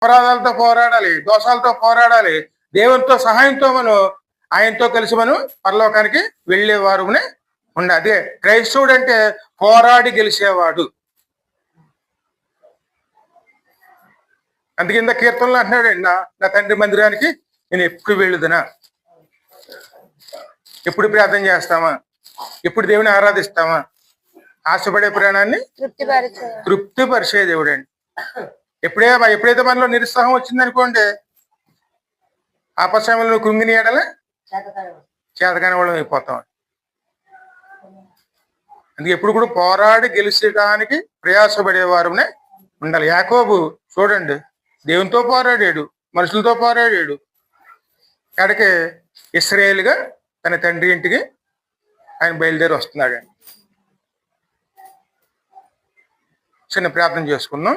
అపరాధాలతో పోరాడాలి, దోషాలతో పోరాడాలి. దేవునితో సహాయంతో మనం ఆయనతో కలిసి మనం పరలోకానికి వెళ్ళేవారునే ఉండాలి. అదే క్రైస్తవుడు అంటే పోరాడి గెలిచేవాడు. అందుకే ఇంత కీర్తనలు అంటున్నాడు, నా తండ్రి మందిరానికి నేను ఎప్పుడు వెళ్ళుదనా, ఎప్పుడు ప్రార్థన చేస్తామా, ఎప్పుడు దేవుని ఆరాధిస్తామా. ఆశపడే ప్రాణాన్ని తృప్తిపరిచే దేవుడు అండి. ఎప్పుడైతే మనలో నిరుత్సాహం వచ్చిందనుకోండి, ఆపసమయంలో కృంగిని ఎడల చేతకాని వాళ్ళం అయిపోతాం. అందుకే ఎప్పుడు కూడా పోరాడి గెలిచడానికి ప్రయాసపడేవారునే ఉండాలి. యాకోబు చూడండి, దేవునితో పోరాడాడు, మనుషులతో పోరాడాడు, ఎక్కడికి ఇశ్రాయేలుగా తన తండ్రి ఇంటికి ఆయన బయలుదేరి వస్తున్నాడండి. చిన్న ప్రార్థన చేసుకుందాం.